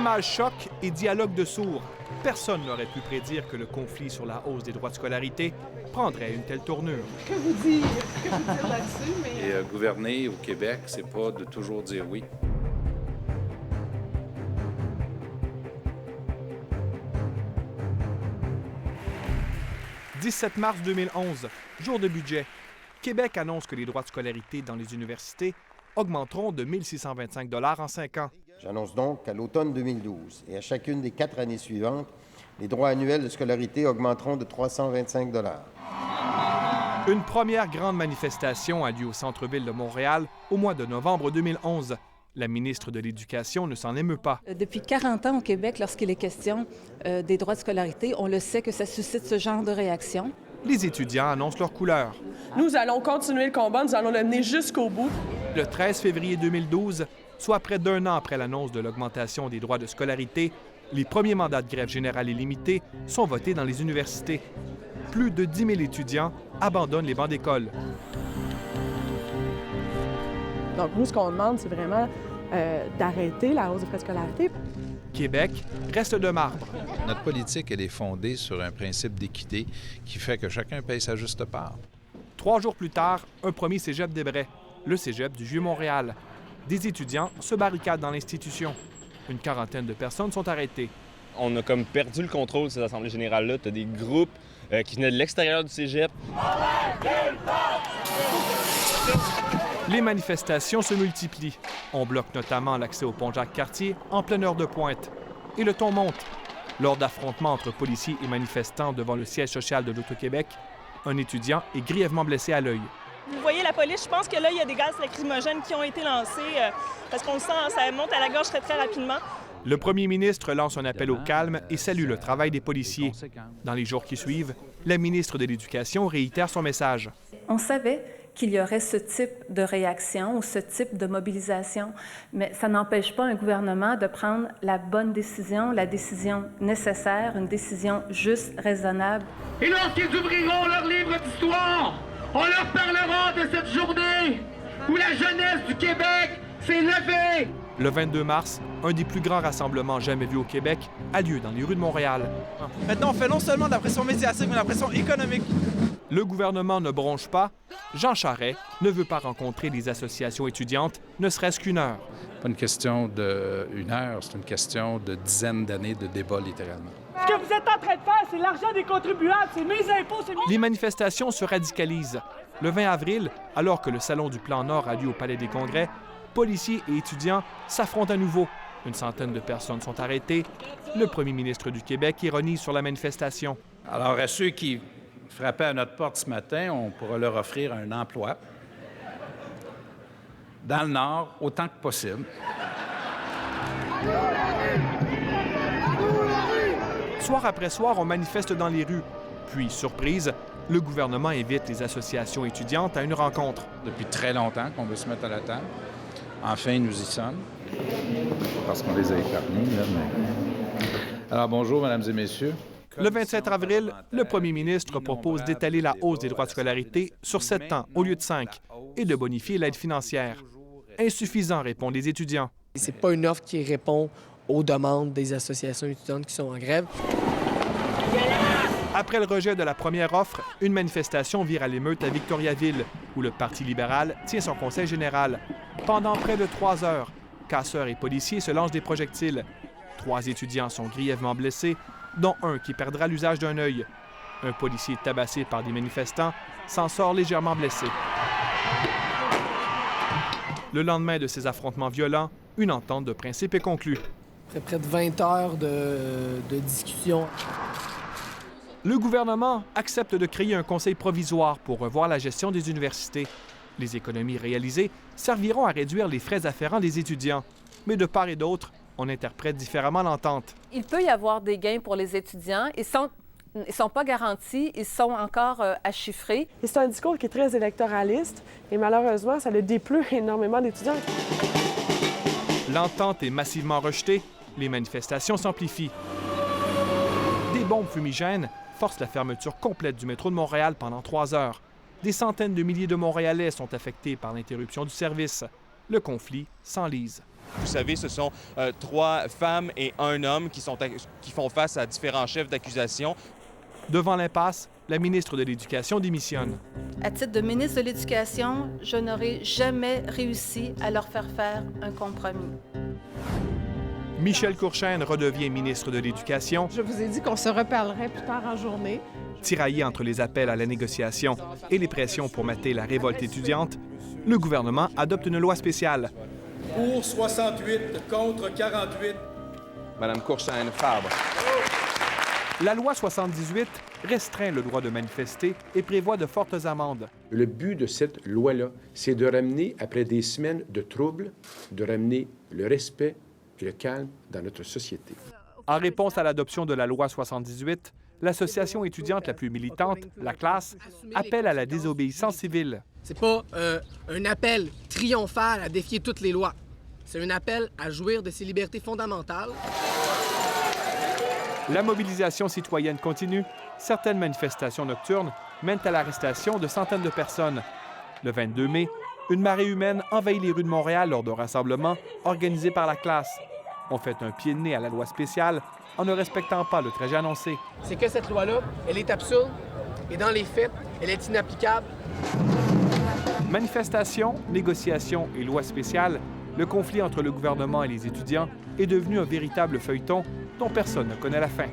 Image choc et dialogue de sourds. Personne n'aurait pu prédire que le conflit sur la hausse des droits de scolarité prendrait une telle tournure. Que vous dire là-dessus, mais... Et gouverner au Québec, c'est pas de toujours dire oui. « 17 mars 2011, jour de budget. Québec annonce que les droits de scolarité dans les universités augmenteront de 1 625 $ en 5 ans. J'annonce donc qu'à l'automne 2012 et à chacune des 4 années suivantes, les droits annuels de scolarité augmenteront de 325 $. Une première grande manifestation a lieu au centre-ville de Montréal au mois de novembre 2011. La ministre de l'Éducation ne s'en émeut pas. Depuis 40 ans au Québec, lorsqu'il est question des droits de scolarité, on le sait que ça suscite ce genre de réaction. Les étudiants annoncent leur couleur. Nous allons continuer le combat, nous allons le mener jusqu'au bout. Le 13 février 2012, soit près d'un an après l'annonce de l'augmentation des droits de scolarité, les premiers mandats de grève générale et limitée sont votés dans les universités. Plus de 10 000 étudiants abandonnent les bancs d'école. Donc nous, ce qu'on demande, c'est vraiment d'arrêter la hausse des frais de scolarité. Québec reste de marbre. Notre politique, elle est fondée sur un principe d'équité qui fait que chacun paye sa juste part. 3 jours plus tard, un premier cégep d'Ébray, le cégep du Vieux-Montréal. Des étudiants se barricadent dans l'institution. Une quarantaine de personnes sont arrêtées. On a comme perdu le contrôle de ces assemblées générales-là. Tu as des groupes qui venaient de l'extérieur du cégep. Les manifestations se multiplient. On bloque notamment l'accès au pont Jacques-Cartier en pleine heure de pointe. Et le ton monte. Lors d'affrontements entre policiers et manifestants devant le siège social de l'Auto-Québec, un étudiant est grièvement blessé à l'œil. Vous voyez la police, je pense que là, il y a des gaz lacrymogènes qui ont été lancés parce qu'on le sent, ça monte à la gorge très, très rapidement. Le premier ministre lance un appel au calme et salue le travail des policiers. Dans les jours qui suivent, la ministre de l'Éducation réitère son message. On savait qu'il y aurait ce type de réaction ou ce type de mobilisation, mais ça n'empêche pas un gouvernement de prendre la bonne décision, la décision nécessaire, une décision juste, raisonnable. Et lorsqu'ils ouvriront leur livre d'histoire, on leur parlera de cette journée où la jeunesse du Québec s'est levée. Le 22 mars, un des plus grands rassemblements jamais vus au Québec a lieu dans les rues de Montréal. Maintenant, on fait non seulement de la pression médiatique, mais de la pression économique. Le gouvernement ne bronche pas. Jean Charest ne veut pas rencontrer les associations étudiantes, ne serait-ce qu'une heure. Pas une question d'1 heure, c'est une question de dizaines d'années de débat, littéralement. Ce que vous êtes en train de faire, c'est l'argent des contribuables, c'est mes impôts, c'est mes... Les manifestations se radicalisent. Le 20 avril, alors que le Salon du Plan Nord a lieu au Palais des Congrès, policiers et étudiants s'affrontent à nouveau. Une centaine de personnes sont arrêtées. Le premier ministre du Québec ironise sur la manifestation. Alors, à ceux qui frappaient à notre porte ce matin, on pourra leur offrir un emploi dans le Nord autant que possible. Soir après soir, on manifeste dans les rues. Puis, surprise, le gouvernement invite les associations étudiantes à une rencontre. Depuis très longtemps qu'on veut se mettre à la table. Enfin, nous y sommes. Parce qu'on les a épargnés, là, mais... Alors, bonjour, mesdames et messieurs. Le 27 avril, le premier ministre propose d'étaler la hausse des droits de scolarité sur 7 ans au lieu de 5 et de bonifier l'aide financière. Insuffisant, répondent les étudiants. C'est pas une offre qui répond aux demandes des associations étudiantes qui sont en grève. Après le rejet de la première offre, une manifestation vire à l'émeute à Victoriaville, où le Parti libéral tient son conseil général. Pendant près de 3 heures, casseurs et policiers se lancent des projectiles. 3 étudiants sont grièvement blessés, dont un qui perdra l'usage d'un œil. Un policier tabassé par des manifestants s'en sort légèrement blessé. Le lendemain de ces affrontements violents, une entente de principe est conclue. Après près de 20 heures de discussion. Le gouvernement accepte de créer un conseil provisoire pour revoir la gestion des universités. Les économies réalisées serviront à réduire les frais afférents des étudiants. Mais de part et d'autre, on interprète différemment l'entente. Il peut y avoir des gains pour les étudiants. Ils sont pas garantis, ils sont encore à chiffrer. Et c'est un discours qui est très électoraliste et malheureusement, ça le dépleut énormément d'étudiants. L'entente est massivement rejetée. Les manifestations s'amplifient. Des bombes fumigènes forcent la fermeture complète du métro de Montréal pendant 3 heures. Des centaines de milliers de Montréalais sont affectés par l'interruption du service. Le conflit s'enlise. Vous savez, ce sont 3 femmes et 1 homme qui font face à différents chefs d'accusation. Devant l'impasse, la ministre de l'Éducation démissionne. À titre de ministre de l'Éducation, je n'aurais jamais réussi à leur faire faire un compromis. Michel Courchaine redevient ministre de l'Éducation. Je vous ai dit qu'on se reparlerait plus tard en journée. Tiraillé entre les appels à la négociation et les pressions pour mater la révolte étudiante, le gouvernement adopte une loi spéciale. Pour 68, contre 48. Madame Courchaine-Fabre. La loi 78 restreint le droit de manifester et prévoit de fortes amendes. Le but de cette loi-là, c'est de ramener, après des semaines de troubles, de ramener le respect et le calme dans notre société. En réponse à l'adoption de la loi 78, l'association étudiante la plus militante, la classe, appelle à la désobéissance civile. C'est pas un appel triomphal à défier toutes les lois. C'est un appel à jouir de ses libertés fondamentales. La mobilisation citoyenne continue. Certaines manifestations nocturnes mènent à l'arrestation de centaines de personnes. Le 22 mai, une marée humaine envahit les rues de Montréal lors d'un rassemblement organisé par la classe. On fait un pied de nez à la loi spéciale en ne respectant pas le trajet annoncé. C'est que cette loi-là, elle est absurde et dans les faits, elle est inapplicable. Manifestations, négociations et lois spéciales, le conflit entre le gouvernement et les étudiants est devenu un véritable feuilleton dont personne ne connaît la fin.